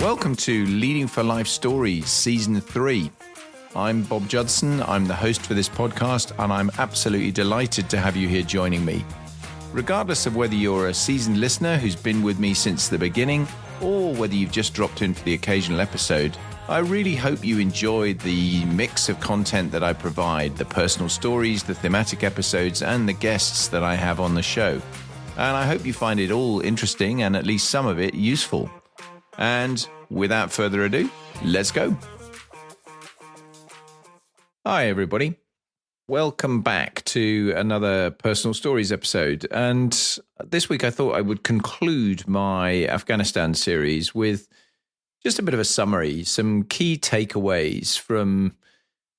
Welcome to Leading for Life Stories, Season 3. I'm Bob Judson, I'm the host for this podcast, and I'm absolutely delighted to have you here joining me. Regardless of whether you're a seasoned listener who's been with me since the beginning, or whether you've just dropped in for the occasional episode, I really hope you enjoyed the mix of content that I provide, the personal stories, the thematic episodes, and the guests that I have on the show. And I hope you find it all interesting and at least some of it useful. And without further ado, let's go. Hi, everybody. Welcome back to another Personal Stories episode. And this week I thought I would conclude my Afghanistan series with just a bit of a summary, some key takeaways from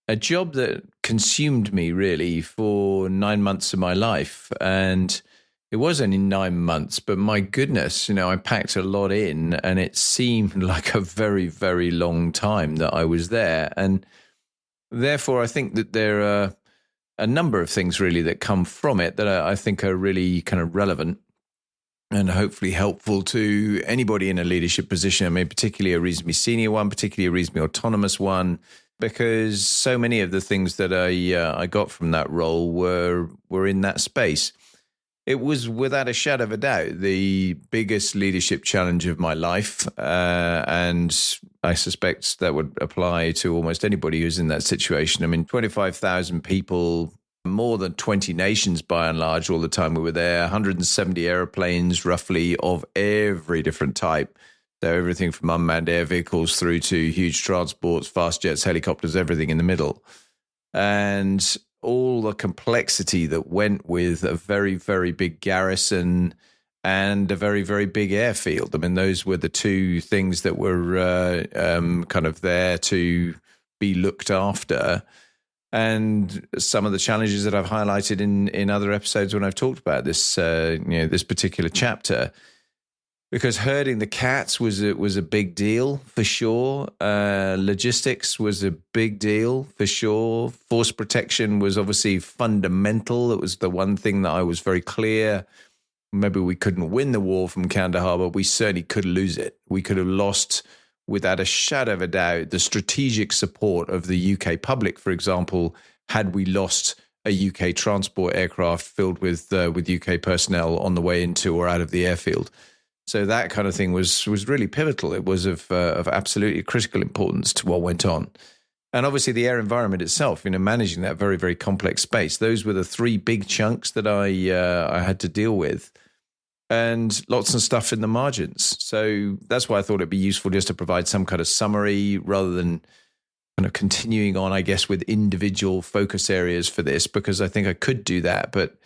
a job that consumed me really for 9 months of my life. And it was only 9 months, but my goodness, I packed a lot in and it seemed like a very, very long time that I was there. And therefore, I think that there are a number of things really that come from it that I think are really kind of relevant and hopefully helpful to anybody in a leadership position. I mean, particularly a reasonably senior one, particularly a reasonably autonomous one, because so many of the things that I got from that role were in that space. It was without a shadow of a doubt the biggest leadership challenge of my life, and I suspect that would apply to almost anybody who's in that situation. I mean, 25,000 people, more than 20 nations by and large all the time we were there, 170 airplanes roughly of every different type. So everything from unmanned air vehicles through to huge transports, fast jets, helicopters, everything in the middle. And all the complexity that went with a very, very big garrison and a very, very big airfield. I mean, those were the two things that were kind of there to be looked after. And some of the challenges that I've highlighted in other episodes when I've talked about this, this particular chapter. Because herding the cats was a big deal for sure. Logistics was a big deal for sure. Force protection was obviously fundamental. It was the one thing that I was very clear. Maybe we couldn't win the war from Kandahar, but we certainly could lose it. We could have lost, without a shadow of a doubt, the strategic support of the UK public, for example, had we lost a UK transport aircraft filled with UK personnel on the way into or out of the airfield. So that kind of thing was really pivotal. It was of absolutely critical importance to what went on. And obviously the air environment itself, managing that very, very complex space. Those were the three big chunks that I had to deal with, and lots of stuff in the margins. So that's why I thought it'd be useful just to provide some kind of summary rather than kind of continuing on, I guess, with individual focus areas for this, because I think I could do that, but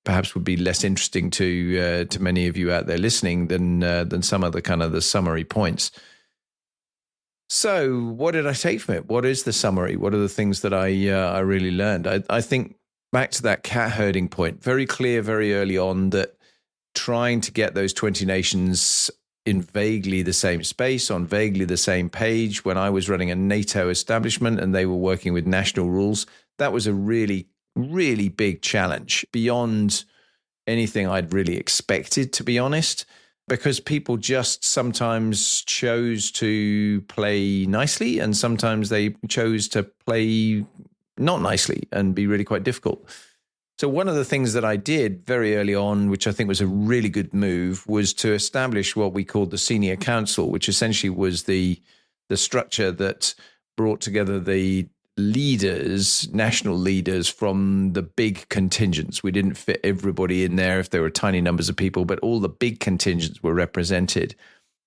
perhaps would be less interesting to many of you out there listening than some of the kind of the summary points. So what did I take from it? What is the summary? What are the things that I really learned? I think back to that cat herding point, very clear very early on that trying to get those 20 nations in vaguely the same space, on vaguely the same page, when I was running a NATO establishment and they were working with national rules, that was a really big challenge beyond anything I'd really expected, to be honest, because people just sometimes chose to play nicely and sometimes they chose to play not nicely and be really quite difficult. So one of the things that I did very early on, which I think was a really good move, was to establish what we called the Senior Council, which essentially was the structure that brought together the leaders, national leaders from the big contingents. We didn't fit everybody in there if there were tiny numbers of people, but all the big contingents were represented.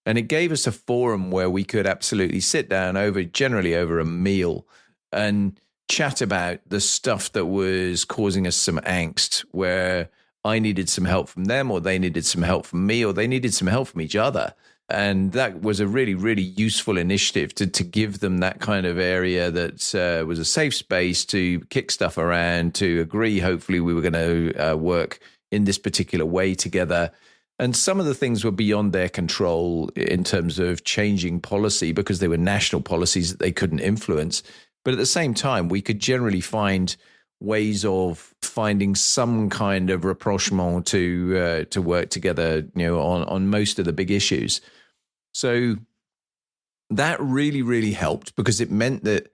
And it gave us a forum where we could absolutely sit down generally over a meal and chat about the stuff that was causing us some angst, where I needed some help from them, or they needed some help from me, or they needed some help from each other. And that was a really, really useful initiative to give them that kind of area that was a safe space to kick stuff around, to agree, hopefully, we were going to work in this particular way together. And some of the things were beyond their control in terms of changing policy because they were national policies that they couldn't influence. But at the same time, we could generally find ways of finding some kind of rapprochement to work together, on most of the big issues. So that really, really helped, because it meant that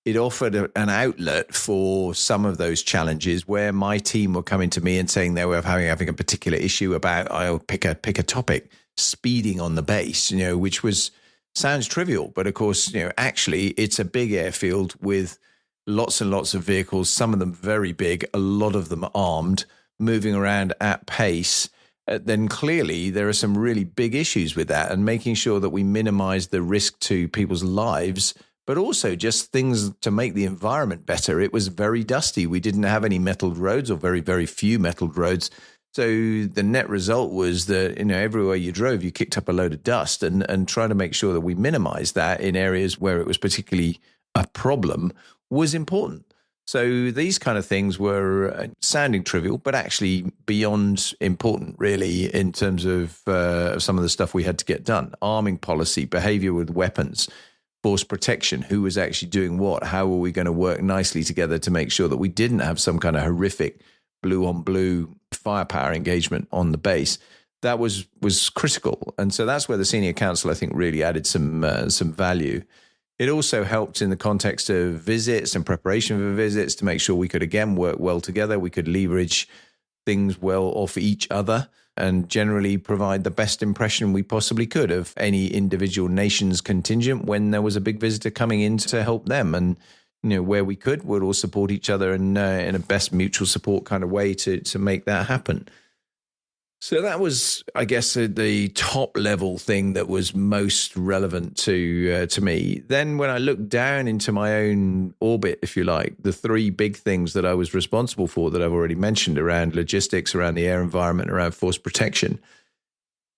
it offered an outlet for some of those challenges where my team were coming to me and saying they were having a particular issue about, I'll pick a topic, speeding on the base, which sounds trivial, but of course, actually it's a big airfield with lots and lots of vehicles, some of them very big, a lot of them armed, moving around at pace. Then clearly there are some really big issues with that, and making sure that we minimize the risk to people's lives, but also just things to make the environment better. It was very dusty. We didn't have any metalled roads, or very, very few metalled roads. So the net result was that, everywhere you drove, you kicked up a load of dust, and trying to make sure that we minimize that in areas where it was particularly a problem was important. So these kind of things were sounding trivial, but actually beyond important, really, in terms of some of the stuff we had to get done. Arming policy, behavior with weapons, force protection, who was actually doing what, how were we going to work nicely together to make sure that we didn't have some kind of horrific blue on blue firepower engagement on the base. That was critical. And so that's where the senior council, I think, really added some value. It also helped in the context of visits and preparation for visits to make sure we could, again, work well together. We could leverage things well off each other and generally provide the best impression we possibly could of any individual nation's contingent when there was a big visitor coming in to help them. And, where we could, we'd all support each other in a best mutual support kind of way to make that happen. So that was, I guess, the top level thing that was most relevant to me. Then when I looked down into my own orbit, if you like, the three big things that I was responsible for that I've already mentioned around logistics, around the air environment, around force protection.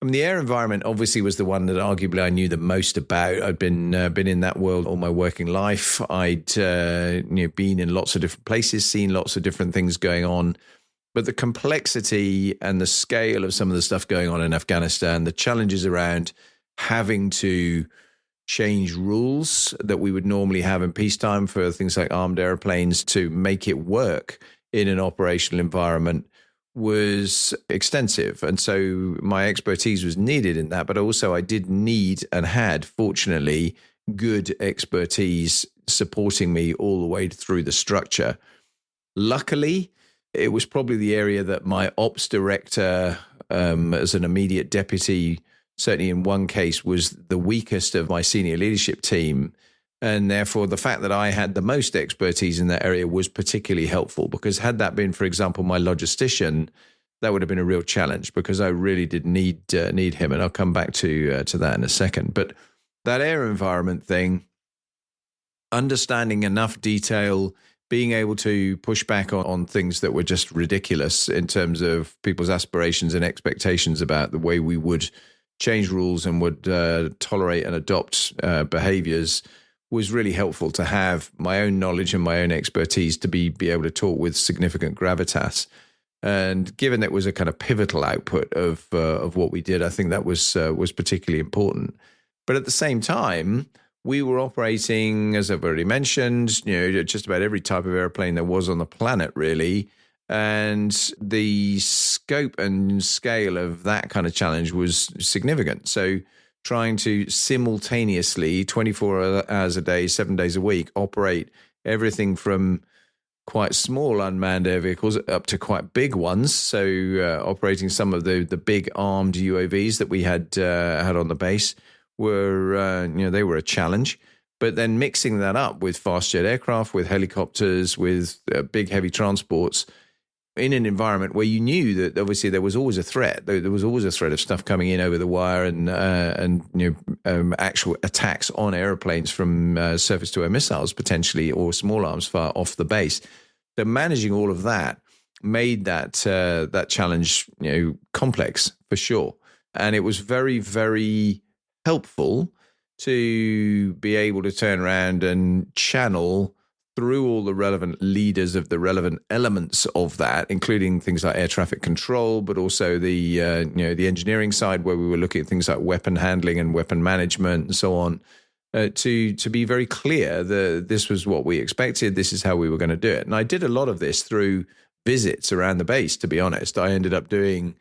I mean, the air environment obviously was the one that arguably I knew the most about. I'd been in that world all my working life. I'd been in lots of different places, seen lots of different things going on. But the complexity and the scale of some of the stuff going on in Afghanistan, the challenges around having to change rules that we would normally have in peacetime for things like armed airplanes to make it work in an operational environment was extensive. And so my expertise was needed in that, but also I did need and had, fortunately, good expertise supporting me all the way through the structure. Luckily, it was probably the area that my ops director, as an immediate deputy, certainly in one case, was the weakest of my senior leadership team. And therefore, the fact that I had the most expertise in that area was particularly helpful, because had that been, for example, my logistician, that would have been a real challenge, because I really did need him. And I'll come back to that in a second. But that air environment thing, understanding enough detail, being able to push back on things that were just ridiculous in terms of people's aspirations and expectations about the way we would change rules and would tolerate and adopt behaviors, was really helpful to have my own knowledge and my own expertise to be able to talk with significant gravitas. And given that it was a kind of pivotal output of what we did, I think that was particularly important. But at the same time, we were operating, as I've already mentioned, just about every type of airplane there was on the planet, really. And the scope and scale of that kind of challenge was significant. So trying to simultaneously, 24 hours a day, 7 days a week, operate everything from quite small unmanned air vehicles up to quite big ones. So operating some of the big armed UAVs that we had on the base were, they were a challenge. But then mixing that up with fast jet aircraft, with helicopters, with big heavy transports, in an environment where you knew that obviously there was always a threat. There was always a threat of stuff coming in over the wire and actual attacks on airplanes from surface to air missiles potentially, or small arms far off the base. So managing all of that made that challenge complex for sure, and it was very, very helpful to be able to turn around and channel through all the relevant leaders of the relevant elements of that, including things like air traffic control, but also the engineering side, where we were looking at things like weapon handling and weapon management and so on, to be very clear that this was what we expected. This is how we were going to do it. And I did a lot of this through visits around the base, to be honest. I ended up doing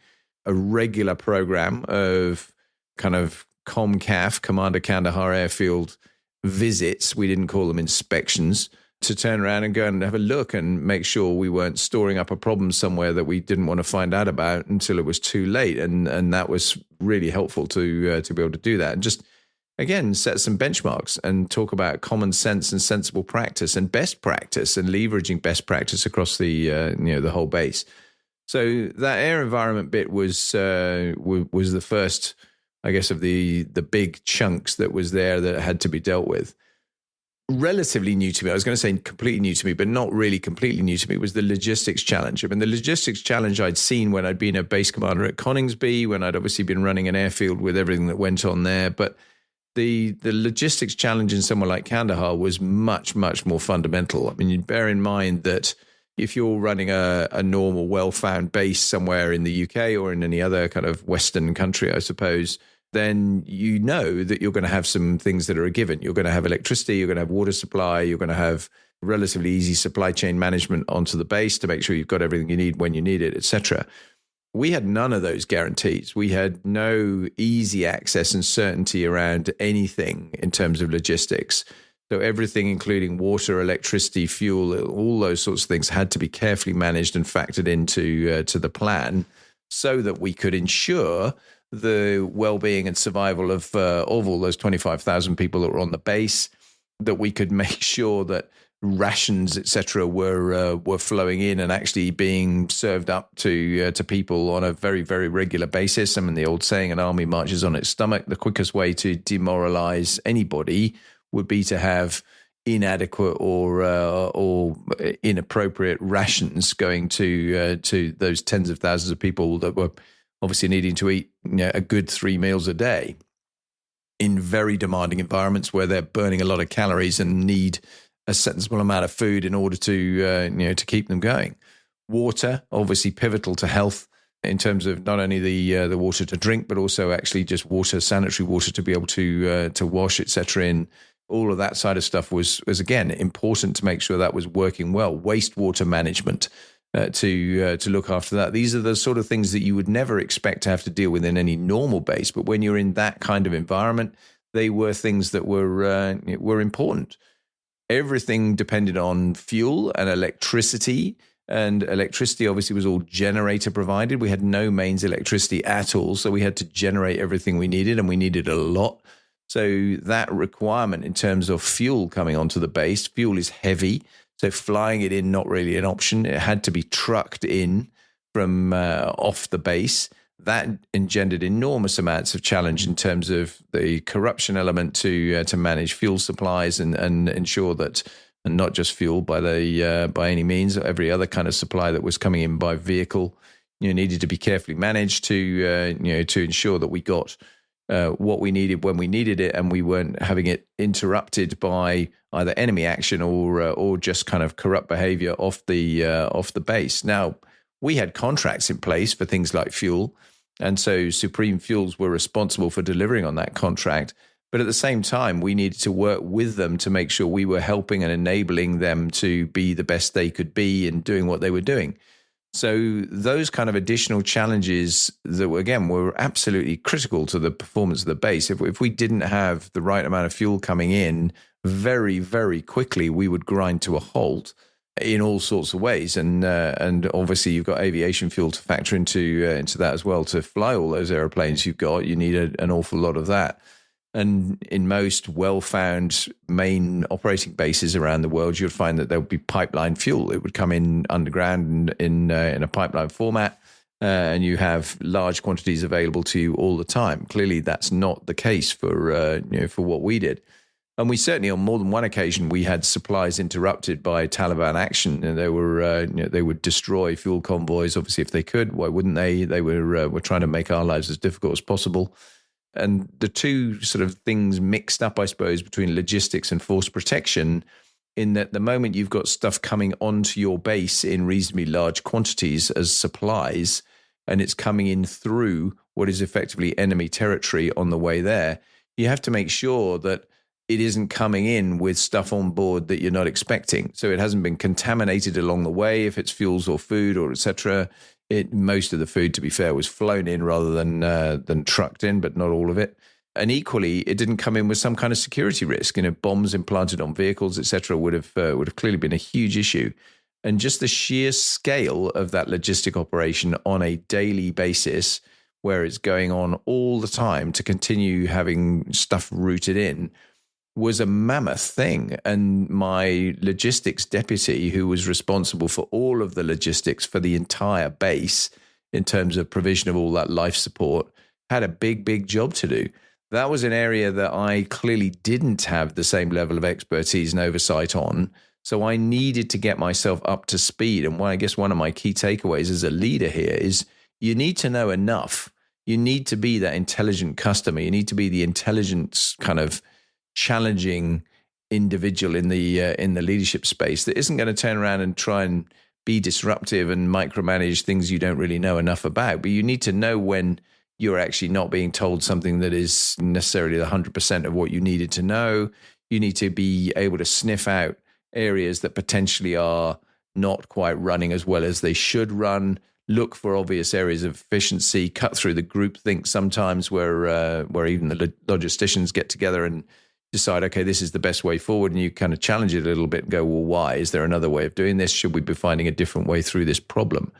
a regular program of kind of COMCAF, Commander Kandahar Airfield visits. We didn't call them inspections, to turn around and go and have a look and make sure we weren't storing up a problem somewhere that we didn't want to find out about until it was too late. And that was really helpful to be able to do that. And just, again, set some benchmarks and talk about common sense and sensible practice and best practice and leveraging best practice across the whole base. So that air environment bit was the first, I guess, of the big chunks that was there that had to be dealt with. Relatively new to me, I was going to say completely new to me, but not really completely new to me, was the logistics challenge. I mean, the logistics challenge I'd seen when I'd been a base commander at Coningsby, when I'd obviously been running an airfield with everything that went on there. But the logistics challenge in somewhere like Kandahar was much, much more fundamental. I mean, you bear in mind that if you're running a normal, well-found base somewhere in the UK or in any other kind of Western country, I suppose, then you know that you're going to have some things that are a given. You're going to have electricity, you're going to have water supply, you're going to have relatively easy supply chain management onto the base to make sure you've got everything you need when you need it, etc. We had none of those guarantees. We had no easy access and certainty around anything in terms of logistics. So everything, including water, electricity, fuel, all those sorts of things had to be carefully managed and factored into to the plan so that we could ensure the well-being and survival of all those 25,000 people that were on the base, that we could make sure that rations, etc., were flowing in and actually being served up to people on a very, very regular basis. I mean, the old saying, an army marches on its stomach. The quickest way to demoralize anybody would be to have inadequate or inappropriate rations going to those tens of thousands of people that were obviously needing to eat a good 3 meals a day in very demanding environments where they're burning a lot of calories and need a sensible amount of food in order to keep them going. Water, obviously pivotal to health in terms of not only the water to drink, but also actually just water, sanitary water to be able to wash, etc. In all of that side of stuff was again important to make sure that was working well. Wastewater management. To look after that. These are the sort of things that you would never expect to have to deal with in any normal base, but when you're in that kind of environment, they were things that were important. Everything depended on fuel and electricity, and electricity obviously was all generator provided. We had no mains electricity at all, so we had to generate everything we needed, and we needed a lot. So that requirement in terms of fuel coming onto the base, fuel is heavy. So flying it in, not really an option. It had to be trucked in from off the base. That engendered enormous amounts of challenge in terms of the corruption element to manage fuel supplies and ensure that, and not just fuel by any means, every other kind of supply that was coming in by vehicle, needed to be carefully managed to ensure that we got what we needed when we needed it, and we weren't having it interrupted by either enemy action or just kind of corrupt behavior off the base. Now, we had contracts in place for things like fuel, and so Supreme Fuels were responsible for delivering on that contract. But at the same time, we needed to work with them to make sure we were helping and enabling them to be the best they could be in doing what they were doing. So those kind of additional challenges that, again, were absolutely critical to the performance of the base. If we didn't have the right amount of fuel coming in very, very quickly, we would grind to a halt in all sorts of ways. And obviously you've got aviation fuel to factor into that as well. To fly all those airplanes you've got, you need an awful lot of that. And in most well-found main operating bases around the world, you'd find that there would be pipeline fuel. It would come in underground in a pipeline format, and you have large quantities available to you all the time. Clearly, that's not the case for what we did. And we certainly, on more than one occasion, we had supplies interrupted by Taliban action, and they would destroy fuel convoys. Obviously, if they could, why wouldn't they? They were trying to make our lives as difficult as possible. And the two sort of things mixed up, I suppose, between logistics and force protection, in that the moment you've got stuff coming onto your base in reasonably large quantities as supplies, and it's coming in through what is effectively enemy territory on the way there, you have to make sure that it isn't coming in with stuff on board that you're not expecting. So it hasn't been contaminated along the way, if it's fuels or food or etc. Most of the food, to be fair, was flown in rather than trucked in, but not all of it. And equally, it didn't come in with some kind of security risk. Bombs implanted on vehicles, etc., would have clearly been a huge issue. And just the sheer scale of that logistic operation on a daily basis, where it's going on all the time to continue having stuff routed in, was a mammoth thing. And my logistics deputy, who was responsible for all of the logistics for the entire base in terms of provision of all that life support, had a big job to do. That was an area that I clearly didn't have the same level of expertise and oversight on. So I needed to get myself up to speed. And I guess one of my key takeaways as a leader here is you need to know enough. You need to be that intelligent customer. You need to be the intelligent kind of challenging individual in the leadership space that isn't going to turn around and try and be disruptive and micromanage things you don't really know enough about. But you need to know when you're actually not being told something that is necessarily 100% of what you needed to know. You need to be able to sniff out areas that potentially are not quite running as well as they should run. Look for obvious areas of efficiency, cut through the groupthink sometimes where even the logisticians get together and decide, okay, this is the best way forward. And you kind of challenge it a little bit and go, well, why? Is there another way of doing this? Should we be finding a different way through this problem?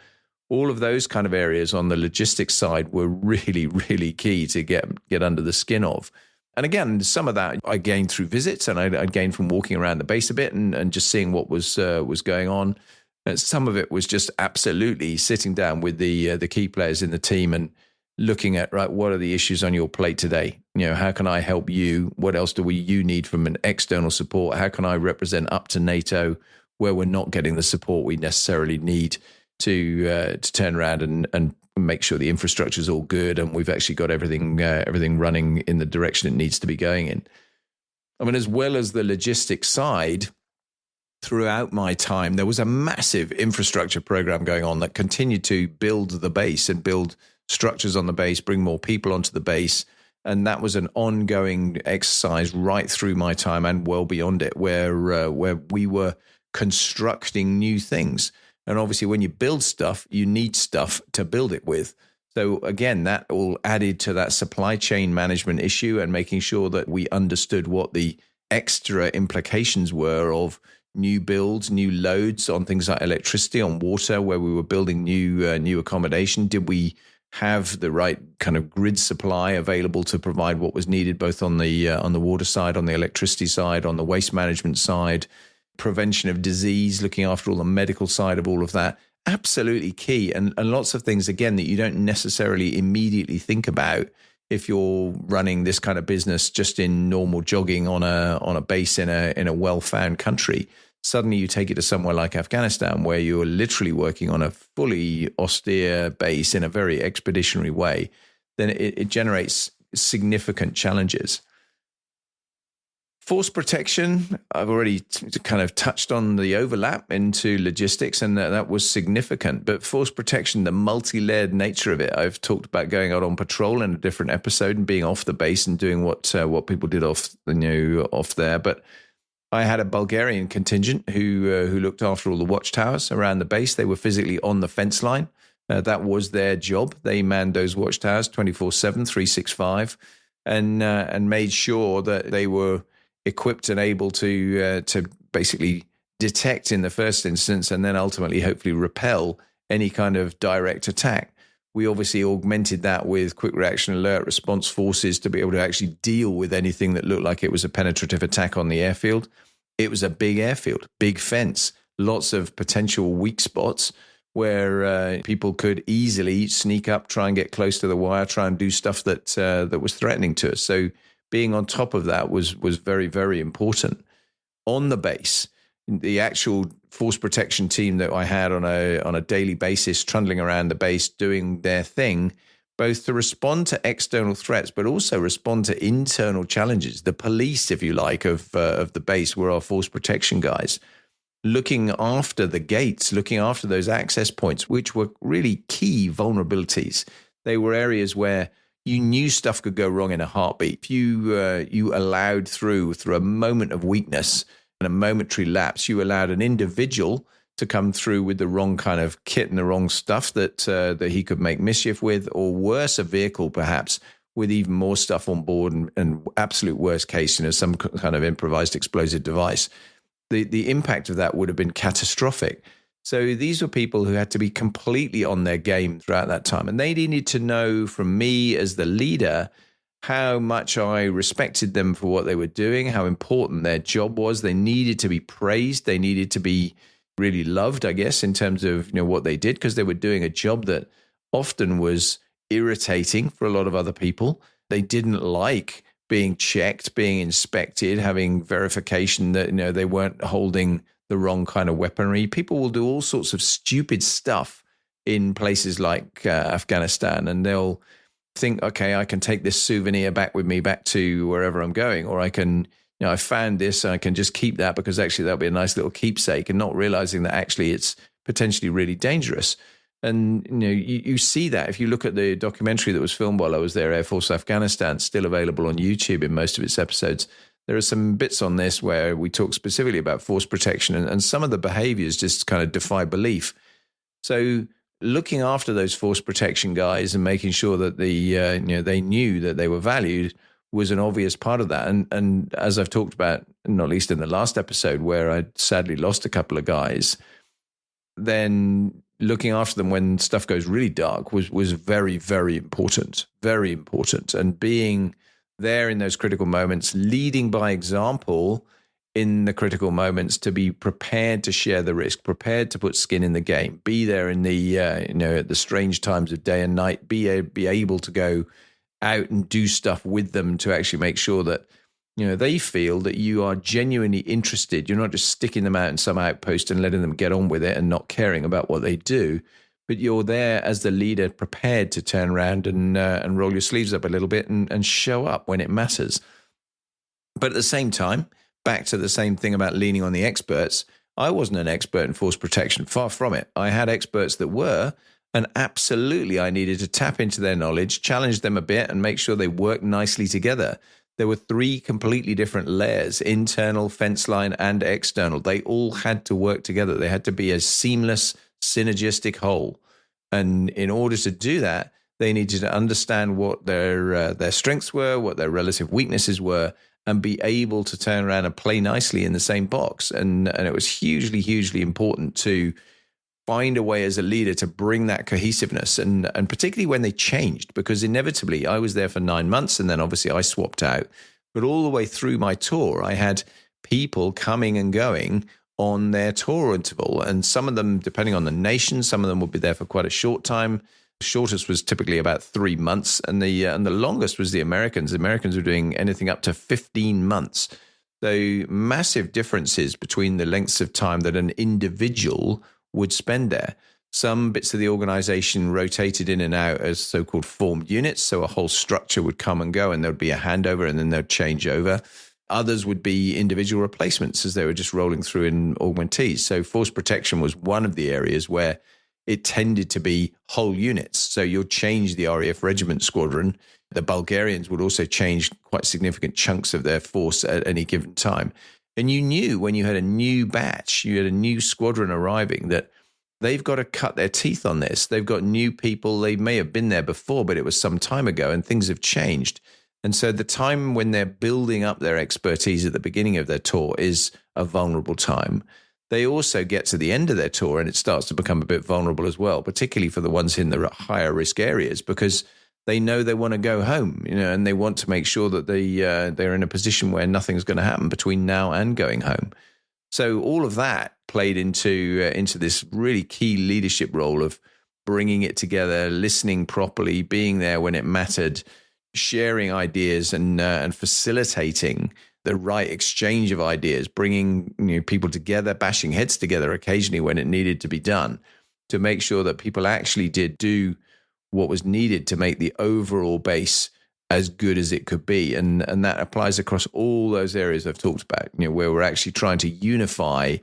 All of those kind of areas on the logistics side were really key to get under the skin of. And again, some of that I gained through visits, and I gained from walking around the base a bit and just seeing what was going on. Some of it was just absolutely sitting down with the key players in the team and looking at, right, what are the issues on your plate today? How can I help you? What else do you need from an external support? How can I represent up to NATO where we're not getting the support we necessarily need to turn around and make sure the infrastructure is all good and we've actually got everything running in the direction it needs to be going in. I mean, as well as the logistics side, throughout my time, there was a massive infrastructure program going on that continued to build the base and build structures on the base, bring more people onto the base. And that was an ongoing exercise right through my time and well beyond it, where we were constructing new things. And obviously, when you build stuff, you need stuff to build it with. So again, that all added to that supply chain management issue and making sure that we understood what the extra implications were of new builds, new loads on things like electricity, on water, where we were building new accommodation. Did we have the right kind of grid supply available to provide what was needed, both on the water side, on the electricity side, on the waste management side? Prevention of disease, looking after all the medical side of all of that, absolutely key. And lots of things, again, that you don't necessarily immediately think about if you're running this kind of business just in normal jogging on a base in a well-found country. Suddenly you take it to somewhere like Afghanistan, where you're literally working on a fully austere base in a very expeditionary way, then it generates significant challenges. Force protection, I've already kind of touched on the overlap into logistics, and that was significant. But force protection, the multi-layered nature of it, I've talked about going out on patrol in a different episode and being off the base and doing what people did off there. But I had a Bulgarian contingent who looked after all the watchtowers around the base. They were physically on the fence line. That was their job. They manned those watchtowers 24/7, 365, and made sure that they were equipped and able to basically detect in the first instance and then ultimately hopefully repel any kind of direct attack. We obviously augmented that with quick reaction alert response forces to be able to actually deal with anything that looked like it was a penetrative attack on the airfield. It was a big airfield, big fence, lots of potential weak spots where people could easily sneak up, try and get close to the wire, try and do stuff that was threatening to us. So being on top of that was very, very important. On the base, the actual force protection team that I had on a daily basis, trundling around the base, doing their thing, both to respond to external threats, but also respond to internal challenges. The police, if you like, of the base were our force protection guys, looking after the gates, looking after those access points, which were really key vulnerabilities. They were areas where you knew stuff could go wrong in a heartbeat. If you allowed through a moment of weakness and a momentary lapse, you allowed an individual to come through with the wrong kind of kit and the wrong stuff that he could make mischief with, or worse, a vehicle perhaps with even more stuff on board, and absolute worst case, some kind of improvised explosive device. The impact of that would have been catastrophic. So these were people who had to be completely on their game throughout that time. And they needed to know from me as the leader how much I respected them for what they were doing, how important their job was. They needed to be praised. They needed to be really loved, I guess, in terms of what they did, because they were doing a job that often was irritating for a lot of other people. They didn't like being checked, being inspected, having verification that they weren't holding the wrong kind of weaponry. People will do all sorts of stupid stuff in places like Afghanistan, and they'll think, okay, I can take this souvenir back with me back to wherever I'm going, or I can, I found this and I can just keep that because actually that'll be a nice little keepsake, and not realizing that actually it's potentially really dangerous. And you see that if you look at the documentary that was filmed while I was there, Air Force Afghanistan, still available on YouTube in most of its episodes. There are some bits on this where we talk specifically about force protection, and some of the behaviors just kind of defy belief. So looking after those force protection guys and making sure that they knew that they were valued was an obvious part of that. And as I've talked about, not least in the last episode where I sadly lost a couple of guys, then looking after them when stuff goes really dark was very, very important, very important. And being there in those critical moments, leading by example in the critical moments, to be prepared to share the risk, prepared to put skin in the game, be there in the at the strange times of day and night, be able to go out and do stuff with them to actually make sure that they feel that you are genuinely interested. You're not just sticking them out in some outpost and letting them get on with it and not caring about what they do, but you're there as the leader, prepared to turn around and roll your sleeves up a little bit and show up when it matters. But at the same time, back to the same thing about leaning on the experts, I wasn't an expert in force protection, far from it. I had experts that were, and absolutely I needed to tap into their knowledge, challenge them a bit, and make sure they worked nicely together. There were 3 completely different layers, internal, fence line, and external. They all had to work together. They had to be a seamless, synergistic whole. And in order to do that, they needed to understand what their strengths were, what their relative weaknesses were, and be able to turn around and play nicely in the same box. And it was hugely, hugely important to find a way as a leader to bring that cohesiveness, and particularly when they changed, because inevitably I was there for 9 months and then obviously I swapped out. But all the way through my tour, I had people coming and going on their tour interval. And some of them, depending on the nation, some of them would be there for quite a short time. The shortest was typically about 3 months, and the longest was the Americans. The Americans were doing anything up to 15 months. So massive differences between the lengths of time that an individual would spend there. Some bits of the organization rotated in and out as so-called formed units. So a whole structure would come and go, and there'd be a handover and then they'd change over. Others would be individual replacements as they were just rolling through in augmentees. So force protection was one of the areas where it tended to be whole units. So you'll change the RAF regiment squadron. The Bulgarians would also change quite significant chunks of their force at any given time. And you knew when you had a new batch, you had a new squadron arriving, that they've got to cut their teeth on this. They've got new people. They may have been there before, but it was some time ago and things have changed. And so the time when they're building up their expertise at the beginning of their tour is a vulnerable time. They also get to the end of their tour and it starts to become a bit vulnerable as well, particularly for the ones in the higher risk areas, because they know they want to go home, and they want to make sure that they're in a position where nothing's going to happen between now and going home. So all of that played into this really key leadership role of bringing it together, listening properly, being there when it mattered, sharing ideas and facilitating the right exchange of ideas, bringing people together, bashing heads together occasionally when it needed to be done, to make sure that people actually did do what was needed to make the overall base as good as it could be. And that applies across all those areas I've talked about, where we're actually trying to unify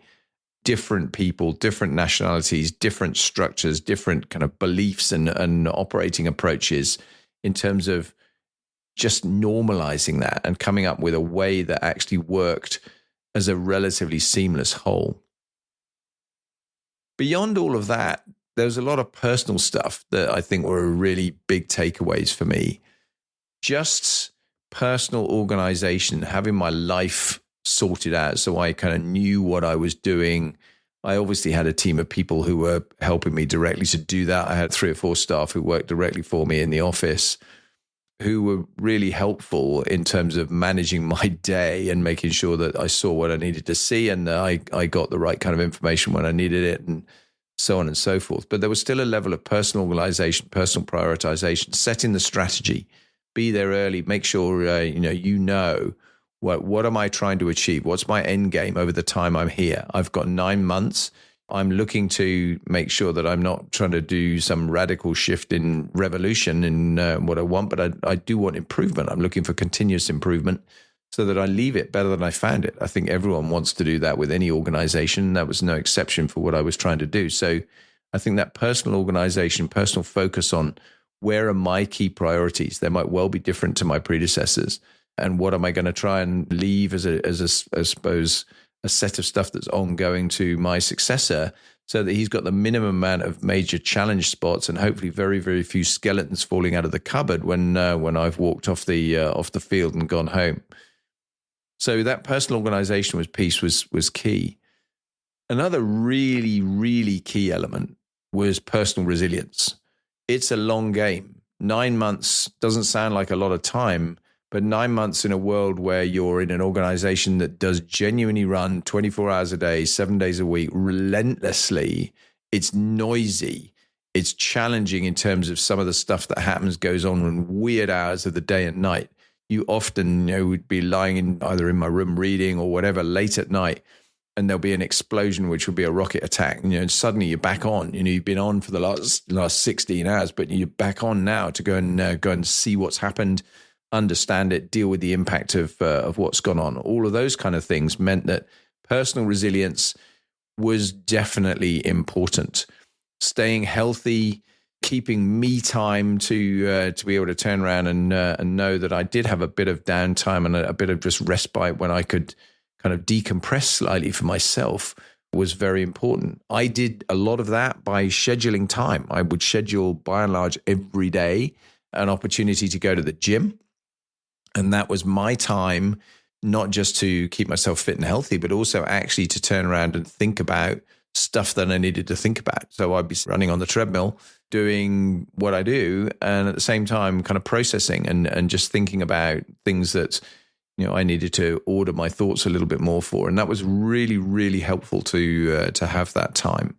different people, different nationalities, different structures, different kind of beliefs and operating approaches in terms of just normalizing that and coming up with a way that actually worked as a relatively seamless whole. Beyond all of that, there's a lot of personal stuff that I think were really big takeaways for me. Just personal organization, having my life sorted out so I kind of knew what I was doing. I obviously had a team of people who were helping me directly to do that. I had 3 or 4 staff who worked directly for me in the office, who were really helpful in terms of managing my day and making sure that I saw what I needed to see and that I got the right kind of information when I needed it, and so on and so forth. But there was still a level of personal organization, personal prioritization, setting the strategy, be there early, make sure you know what am I trying to achieve? What's my end game over the time I'm here? I've got 9 months. I'm looking to make sure that I'm not trying to do some radical shift in revolution in what I want, but I do want improvement. I'm looking for continuous improvement so that I leave it better than I found it. I think everyone wants to do that with any organization. That was no exception for what I was trying to do. So I think that personal organization, personal focus on where are my key priorities? They might well be different to my predecessors. And what am I going to try and leave as I suppose, a set of stuff that's ongoing to my successor so that he's got the minimum amount of major challenge spots and hopefully very, very few skeletons falling out of the cupboard when I've walked off the field and gone home. So that personal organization piece was key. Another really, really key element was personal resilience. It's a long game. 9 months doesn't sound like a lot of time, but 9 months in a world where you're in an organization that does genuinely run 24 hours a day, 7 days a week, relentlessly, it's noisy, it's challenging in terms of some of the stuff that goes on in weird hours of the day and night. You often, would be lying either in my room reading or whatever late at night, and there'll be an explosion, which will be a rocket attack. And suddenly you're back on. You've been on for the last 16 hours, but you're back on now to go and see what's happened, understand it, deal with the impact of what's gone on. All of those kind of things meant that personal resilience was definitely important. Staying healthy, keeping me time to be able to turn around and know that I did have a bit of downtime and a bit of just respite when I could kind of decompress slightly for myself was very important. I did a lot of that by scheduling time. I would schedule, by and large, every day an opportunity to go to the gym. And that was my time, not just to keep myself fit and healthy, but also actually to turn around and think about stuff that I needed to think about. So I'd be running on the treadmill, doing what I do, and at the same time kind of processing and just thinking about things that I needed to order my thoughts a little bit more for. And that was really, really helpful to have that time.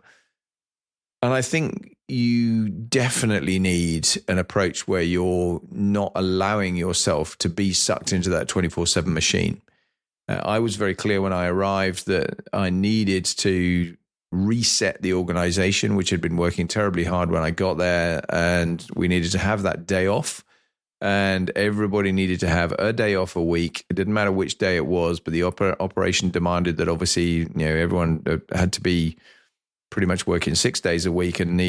And I think you definitely need an approach where you're not allowing yourself to be sucked into that 24/7 machine. I was very clear when I arrived that I needed to reset the organization, which had been working terribly hard when I got there, and we needed to have that day off. And everybody needed to have a day off a week. It didn't matter which day it was, but the operation demanded that obviously, everyone had to be pretty much working 6 days a week, and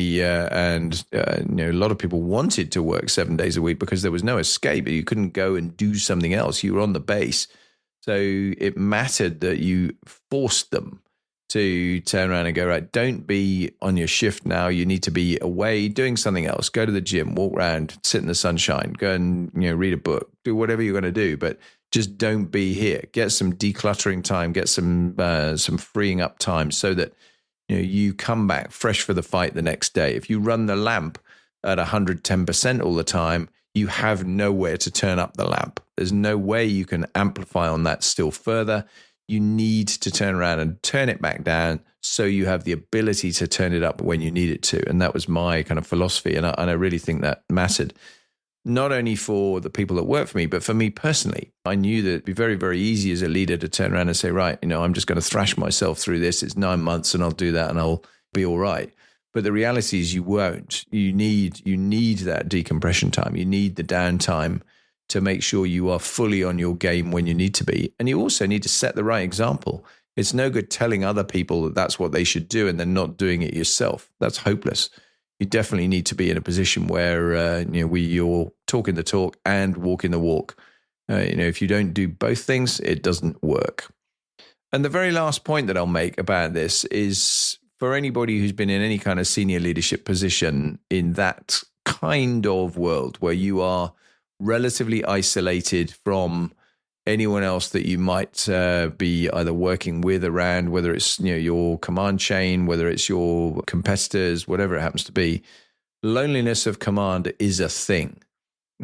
a lot of people wanted to work 7 days a week because there was no escape. You couldn't go and do something else. You were on the base, so it mattered that you forced them to turn around and go, right, don't be on your shift now. You need to be away doing something else. Go to the gym, walk around, sit in the sunshine, go and read a book, do whatever you're going to do, but just don't be here. Get some decluttering time, get some freeing up time so that you come back fresh for the fight the next day. If you run the lamp at 110% all the time, you have nowhere to turn up the lamp. There's no way you can amplify on that still further. You need to turn around and turn it back down so you have the ability to turn it up when you need it to. And that was my kind of philosophy. And I really think that mattered, not only for the people that work for me, but for me personally. I knew that it'd be very, very easy as a leader to turn around and say, right, I'm just going to thrash myself through this. It's 9 months and I'll do that and I'll be all right. But the reality is you won't. You need that decompression time. You need the downtime to make sure you are fully on your game when you need to be. And you also need to set the right example. It's no good telling other people that that's what they should do and then not doing it yourself. That's hopeless. You definitely need to be in a position where you're talking the talk and walking the walk. If you don't do both things, it doesn't work. And the very last point that I'll make about this is for anybody who's been in any kind of senior leadership position in that kind of world where you are relatively isolated from anyone else that you might be either working with around, whether it's your command chain, whether it's your competitors, whatever it happens to be, loneliness of command is a thing.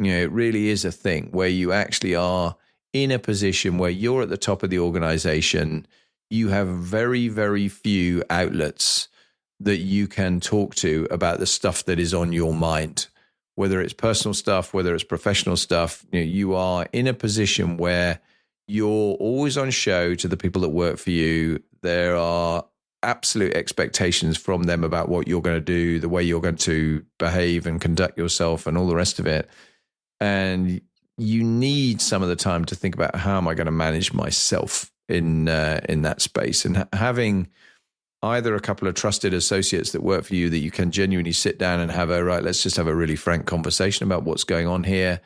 It really is a thing where you actually are in a position where you're at the top of the organization. You have very, very few outlets that you can talk to about the stuff that is on your mind, whether it's personal stuff, whether it's professional stuff. You are in a position where you're always on show to the people that work for you. There are absolute expectations from them about what you're going to do, the way you're going to behave and conduct yourself and all the rest of it. And you need some of the time to think about, how am I going to manage myself in that space? And having either a couple of trusted associates that work for you that you can genuinely sit down and have let's just have a really frank conversation about what's going on here.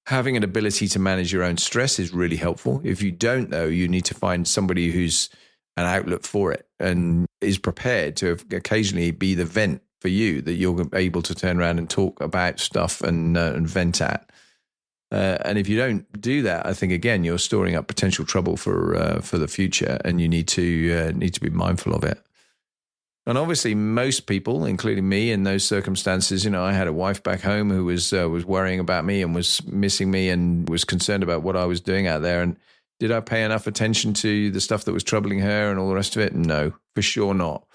Having an ability to manage your own stress is really helpful. If you don't, though, you need to find somebody who's an outlet for it and is prepared to occasionally be the vent for you, that you're able to turn around and talk about stuff and vent at. And if you don't do that, I think, again, you're storing up potential trouble for the future, and you need to be mindful of it. And obviously, most people, including me, in those circumstances, I had a wife back home who was worrying about me and was missing me and was concerned about what I was doing out there. And did I pay enough attention to the stuff that was troubling her and all the rest of it? No, for sure not.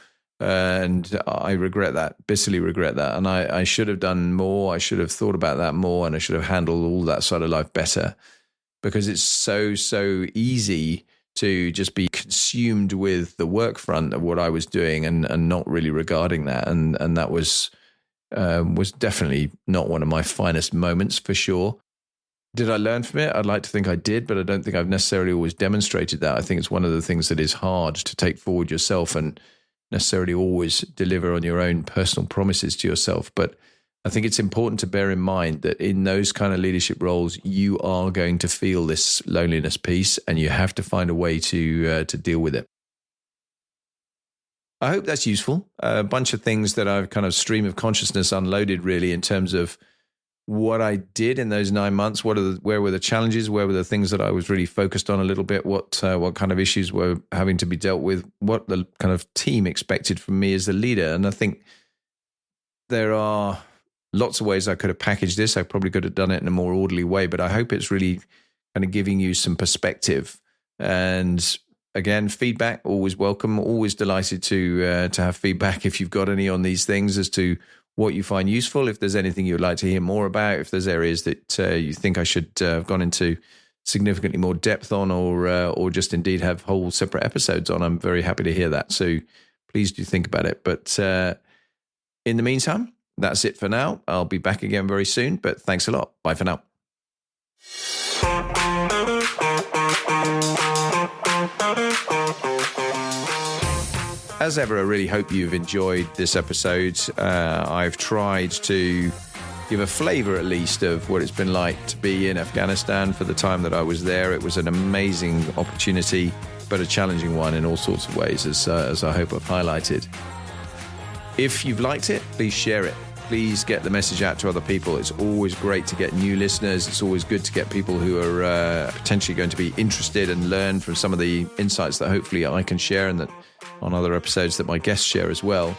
And I regret that, bitterly regret that. And I should have done more. I should have thought about that more, and I should have handled all that side of life better, because it's so easy to just be consumed with the work front of what I was doing and not really regarding that. And that was definitely not one of my finest moments, for sure. Did I learn from it? I'd like to think I did, but I don't think I've necessarily always demonstrated that. I think it's one of the things that is hard to take forward yourself and necessarily always deliver on your own personal promises to yourself. But I think it's important to bear in mind that in those kind of leadership roles, you are going to feel this loneliness piece, and you have to find a way to deal with it. I hope that's useful. A bunch of things that I've kind of stream of consciousness unloaded, really, in terms of what I did in those 9 months. Where were the challenges? Where were the things that I was really focused on a little bit? What kind of issues were having to be dealt with? What the kind of team expected from me as a leader? And I think there are lots of ways I could have packaged this. I probably could have done it in a more orderly way, but I hope it's really kind of giving you some perspective. And again, feedback, always welcome. Always delighted to have feedback if you've got any on these things as to what you find useful. If there's anything you'd like to hear more about, if there's areas that you think I should have gone into significantly more depth on, or just indeed have whole separate episodes on, I'm very happy to hear that. So please do think about it. But in the meantime, that's it for now. I'll be back again very soon, but thanks a lot. Bye for now. As ever, I really hope you've enjoyed this episode. I've tried to give a flavor, at least, of what it's been like to be in Afghanistan for the time that I was there. It was an amazing opportunity, but a challenging one in all sorts of ways, as I hope I've highlighted. If you've liked it, please share it. Please get the message out to other people. It's always great to get new listeners. It's always good to get people who are potentially going to be interested and learn from some of the insights that hopefully I can share, and that on other episodes that my guests share as well.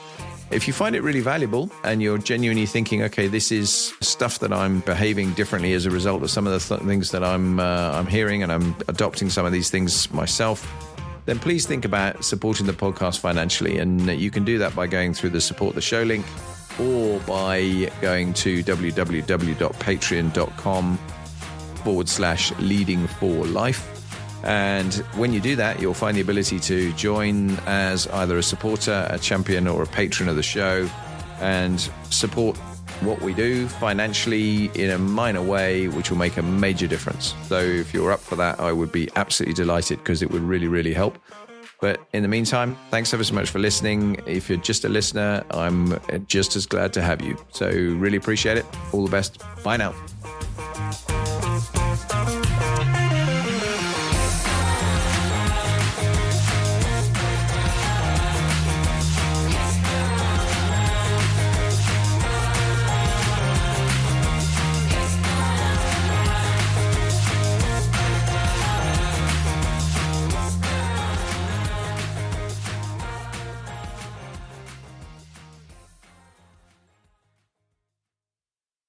If you find it really valuable and you're genuinely thinking, okay, this is stuff that I'm behaving differently as a result of some of the things that I'm hearing, and I'm adopting some of these things myself, then please think about supporting the podcast financially. And you can do that by going through the Support the Show link, or by going to www.patreon.com/leading4life. And when you do that, you'll find the ability to join as either a supporter, a champion, or a patron of the show, and support what we do financially in a minor way, which will make a major difference. So if you're up for that, I would be absolutely delighted, because it would really, really help. But in the meantime, thanks ever so much for listening. If you're just a listener, I'm just as glad to have you. So really appreciate it. All the best. Bye now.